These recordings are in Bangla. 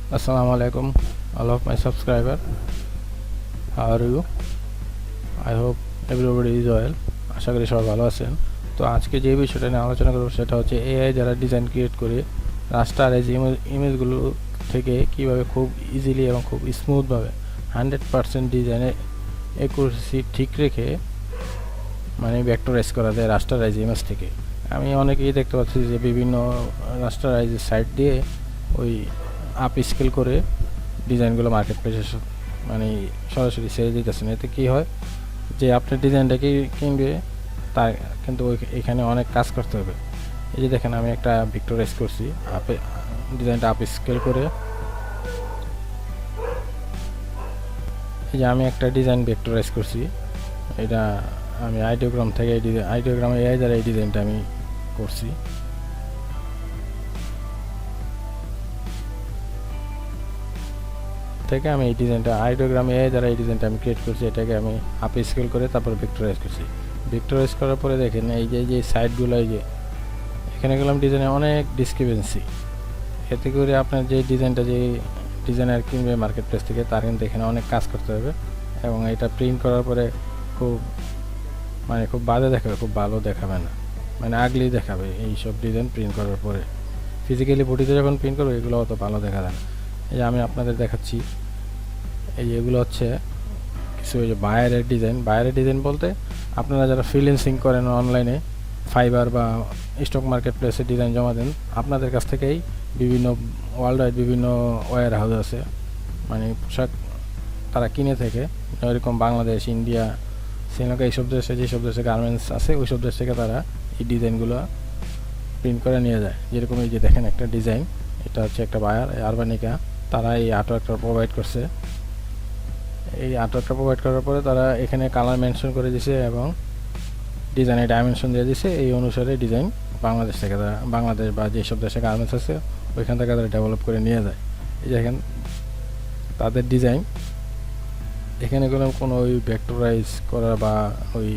Assalamu alaikum, all of my subscriber. How are you? I hope everybody is well. আশা করি সবাই ভালো আছেন। তো আজকে যে বিষয়টা নিয়ে আলোচনা করব সেটা হচ্ছে এআই যারা ডিজাইন ক্রিয়েট করে রাস্টারাইজ ইমেজগুলো থেকে কিভাবে খুব ইজিলি এবং খুব স্মুথভাবে 100% ডিজাইনের অ্যাকুরেসি ঠিক রেখে মানে ভেক্টরাইজ করা যায় রাস্টারাইজ ইমেজ থেকে। আমি অনেকেই দেখতে পাচ্ছি যে বিভিন্ন রাস্টারাইজ সাইট দিয়ে ওই আপ স্কেল করে ডিজাইনগুলো মার্কেট প্লেসে মানে সরাসরি সেল দিতেছেন। এতে কী হয় যে আপনার ডিজাইনটাকে কিনবে তার কিন্তু এখানে অনেক কাজ করতে হবে। এই যে দেখেন আমি একটা ভেক্টরাইজ করছি ডিজাইনটা আপ স্কেল করে। এই যে আমি একটা ডিজাইন ভেক্টরাইজ করছি, এটা আমি আইডিওগ্রাম থেকে আইডিওগ্রাম এআই দ্বারা এই ডিজাইনটা আমি করছি। থেকে আমি এই ডিজাইনটা আইডিওগ্রাম এআই দ্বারা এই ডিজাইনটা আমি ক্রিয়েট করছি। এটাকে আমি আপ স্কেল করে তারপর ভেক্টরাইজ করছি। ভেক্টরাইজ করার পরে দেখেন এই যে সাইডগুলো, এই যে এখানে গেলাম ডিজাইনে অনেক ডিসক্রিপেন্সি। এতে করে আপনার যে ডিজাইনটা যে ডিজাইনার কিনবে মার্কেট প্লেস থেকে তার কিন্তু এখানে অনেক কাজ করতে হবে এবং এটা প্রিন্ট করার পরে খুব বাজে দেখাবে, খুব ভালো দেখাবে না, মানে আগলি দেখাবে এই সব ডিজাইন প্রিন্ট করার পরে। ফিজিক্যালি বডিতে যখন প্রিন্ট করবো এগুলো অত ভালো দেখা যায় না। এই যে আমি আপনাদের দেখাচ্ছি, এই যে এগুলো হচ্ছে কিছু ওই যে বায়ারের ডিজাইন বলতে আপনারা যারা ফ্রিল্যান্সিং করেন অনলাইনে ফাইবার বা স্টক মার্কেট প্লেসে ডিজাইন জমা দেন, আপনাদের কাছ থেকেই বিভিন্ন ওয়ার্ল্ড ওয়াইড বিভিন্ন ওয়্যার হাউস আছে, মানে পোশাক তারা কিনে থেকে, এরকম বাংলাদেশ, ইন্ডিয়া, শ্রীলঙ্কা এইসব দেশে যেসব দেশে গার্মেন্টস আছে ওই সব দেশ থেকে তারা এই ডিজাইনগুলো প্রিন্ট করে নিয়ে যায়। যেরকম এই যে দেখেন একটা ডিজাইন, এটা হচ্ছে একটা বায়ার আরবানিকা, তারা এই আর্টওয়ার্কটা প্রোভাইড করছে। এই আর্টওয়ার্কটা প্রোভাইড করার পরে তারা এখানে কালার মেনশন করে দিছে এবং ডিজাইনের ডাইমেনশন দিয়ে দিছে। এই অনুসারে ডিজাইন বাংলাদেশ থেকে তারা, বাংলাদেশ বা যেসব দেশে গার্মেন্টস আছে ওইখান থেকে তারা ডেভেলপ করে নিয়ে যায়। এই দেখেন তাদের ডিজাইন, এখানে কোনো ওই ভেক্টরাইজ করা বা ওই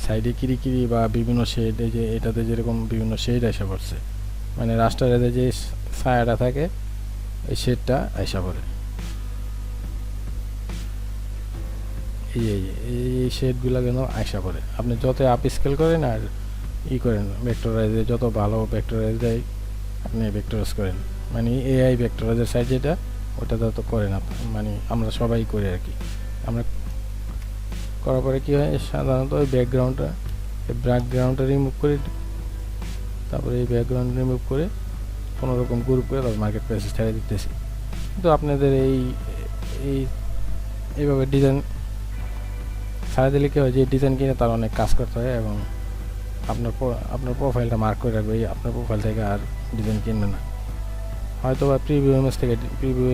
সাইডে কিরিকিরি বা বিভিন্ন শেড, এই যে এটাতে যেরকম বিভিন্ন শেড এসে পড়ছে, মানে রাস্টারে যে ছায়াটা থাকে এই শেডটা এসে পড়ে। এই শেডগুলো কেন আয়সা পড়ে, আপনি যত আপ স্কেল করেন আর করেন ভেক্টরাইজে, যত ভালো ভেক্টরাইজ দেয় আপনি ভেক্টরাইজ করেন, মানে এআই ভেক্টরাইজের সাইড যেটা ওটা তো করেন আপনি, মানে আমরা সবাই করি আর কি। আমরা করার পরে কী হয়, সাধারণত ওই ব্যাকগ্রাউন্ডটা রিমুভ করে, তারপরে এই ব্যাকগ্রাউন্ড রিমুভ করে কোনোরকম গ্রুপ করে তারপর মার্কেট প্লেসে ছেড়ে দিতেছি। কিন্তু আপনাদের এইভাবে ডিজাইন ছাড়া দিলে কী হয়, যে ডিজাইন কিনে তার অনেক কাজ করতে হয় এবং আপনার প্রোফাইলটা মার্ক করে রাখবে, আপনার প্রোফাইল থেকে আর ডিজাইন কিনবে না। হয়তো বা প্রিভিউ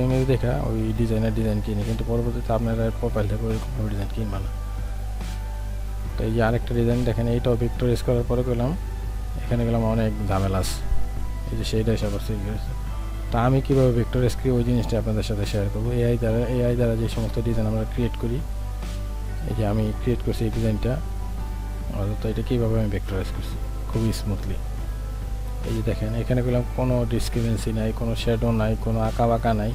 ইমেজ দেখা ওই ডিজাইন কিনে, কিন্তু পরবর্তীতে আপনারা প্রোফাইল থেকে ওইরকম ডিজাইন কিনবে না। তো এই যে আরেকটা ডিজাইন দেখেন, এইটাও ভেক্টরাইজ করার পরে গেলাম, এখানে গেলাম অনেক ঝামেলা আছে, এই যে সেইটা এসে পড়ছে। তা আমি কীভাবে ভেক্টরাইজ করি ওই জিনিসটা আপনাদের সাথে শেয়ার করবো। এআই দ্বারা যে সমস্ত ডিজাইন আমরা ক্রিয়েট করি, এই যে আমি ক্রিয়েট করছি এই ডিজাইনটা, অর্থাৎ এটা কীভাবে আমি ভেক্টরাইজ করছি খুবই স্মুথলি। এই যে দেখেন এখানে গেলাম কোনো ডিসক্রিপেন্সি নাই, কোনো শেডও নাই, কোনো আঁকা বাঁকা নাই,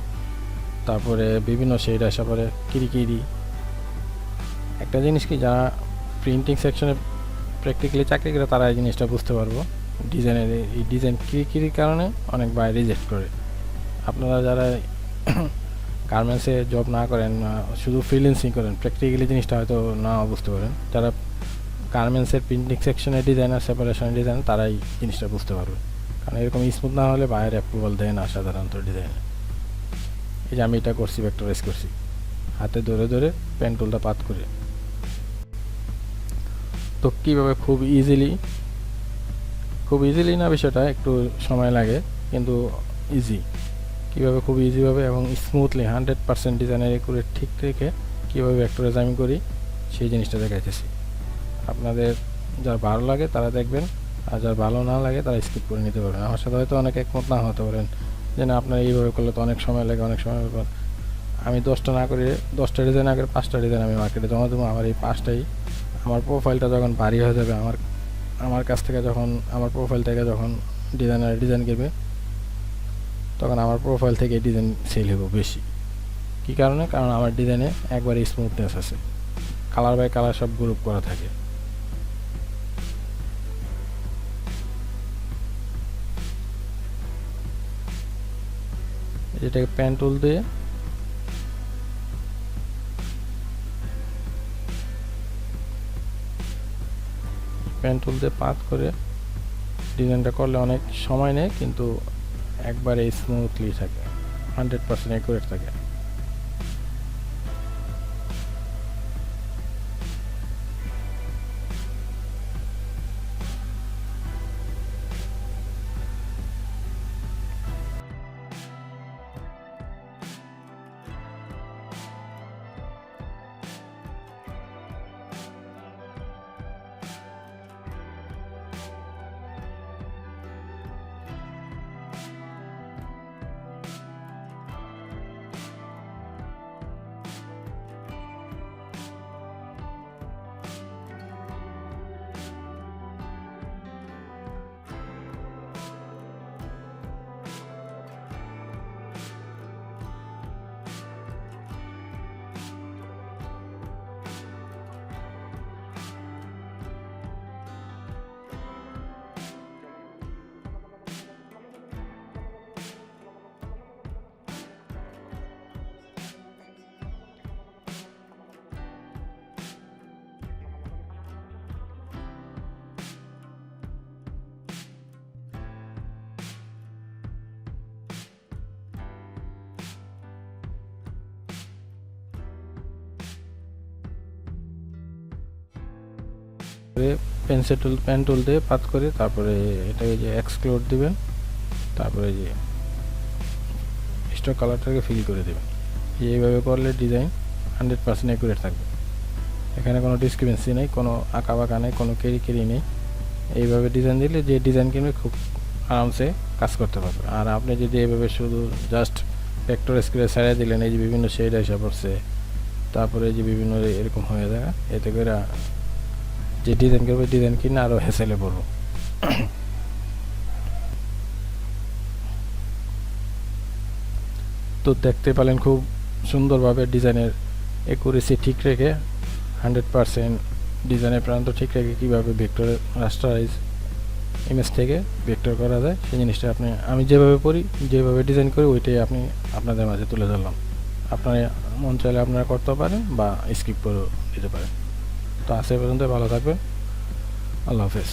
তারপরে বিভিন্ন শেড আসা পরে কিরিকিরি। একটা জিনিস কি, যারা প্রিন্টিং সেকশনে প্র্যাকটিক্যালি চাকরি করে তারা এই জিনিসটা বুঝতে পারবো, ডিজাইনের এই ডিজাইন কিরিকিরির কারণে অনেক বাইরে রিজেক্ট করে। আপনারা যারা গার্মেন্টসে জব না করেন, শুধু ফ্রিল্যান্সিং করেন, প্র্যাকটিক্যালি জিনিসটা হয়তো না বুঝতে পারেন। যারা গার্মেন্টসের প্রিন্টিং সেকশনের ডিজাইনার, সেপারেশনের ডিজাইনার, তারাই জিনিসটা বুঝতে পারবে, কারণ এরকম স্মুথ না হলে বাইরে অ্যাপ্রুভাল দেয় না সাধারণত ডিজাইনে। এই যে আমি এটা করছি, ভেক্টরাইজ করছি হাতে ধরে পেন টুলটা পাত করে। তো কীভাবে খুব ইজিলি না, বিষয়টা একটু সময় লাগে কিন্তু ইজি, কীভাবে খুব ইজিভাবে এবং স্মুথলি 100% ডিজাইনের অ্যাকুরেট ঠিক রেখে কীভাবে ভেক্টরাইজ আমি করি সেই জিনিসটা দেখাইতেছি। আপনাদের যার ভালো লাগে তারা দেখবেন, আর যার ভালো না লাগে তারা স্কিপ করে নিতে পারবেন। আমার সাথে হয়তো অনেক একমত না হতে পারেন যে না আপনারা এইভাবে করলে তো অনেক সময় লাগে, অনেক সময় পর আমি 10টা না করে 10টা ডিজাইন আগে 5টা ডিজাইন আমি মার্কেটে জমা দেবো। আমার এই 5টাই আমার প্রোফাইলটা যখন ভারী হয়ে যাবে, আমার কাছ থেকে যখন আমার প্রোফাইল থেকে যখন ডিজাইনার ডিজাইন করবে তখন আমার প্রোফাইল থেকে ডিজাইন সেল হবে বেশি। কী কারণে? কারণ আমার ডিজাইনে একবারে স্মুথনেস আছে, কালার বাই কালার সব গ্রুপ করা থাকে। এটাকে পেন টুল দিয়ে পাত করে ডিজাইনটা করলে অনেক সময় নেয়, কিন্তু একবারে স্মুথলি থাকে, 100% অ্যাকুরেট থাকে। পেন টুল দিয়ে পাত করে তারপরে এটাকে যে এক্সক্লুড দিবেন, তারপরে যে স্টক কালারটাকে ফিল করে দেবেন। এইভাবে করলে ডিজাইন 100% অ্যাকুরেট থাকবে। এখানে কোনো ডিসক্রিপেন্সি নেই, কোনো আঁকা বাঁকা নেই, কোনো কেরি নেই। এইভাবে ডিজাইন দিলে যে ডিজাইন কিনবে খুব আরামসে কাজ করতে পারবে। আর আপনি যদি এইভাবে শুধু জাস্ট ভেক্টর স্কেলে ছাড়িয়ে দিলেন, এই যে বিভিন্ন শেড এসে পড়ছে, তারপরে যে বিভিন্ন এরকম হয়ে যায়, এতে করে যে ডিজাইন করবে ডিজাইন কিনে আরও হ্যাসেলে পড়বো। তো দেখতে পেলেন খুব সুন্দরভাবে ডিজাইনের অ্যাকুরেসি ঠিক রেখে 100% ডিজাইনের প্রান্ত ঠিক রেখে কীভাবে ভেক্টরের রাস্টারাইজ ইমেজ থেকে ভেক্টর করা যায় সেই জিনিসটা আমি যেভাবে যেভাবে ডিজাইন করি ওইটাই আপনাদের মাঝে তুলে ধরলাম। আপনার মন চাইলে আপনারা করতে পারেন বা স্কিপ করে দিতে পারেন। তো আজকে পর্যন্ত ভালো থাকবেন, আল্লাহ হাফেজ।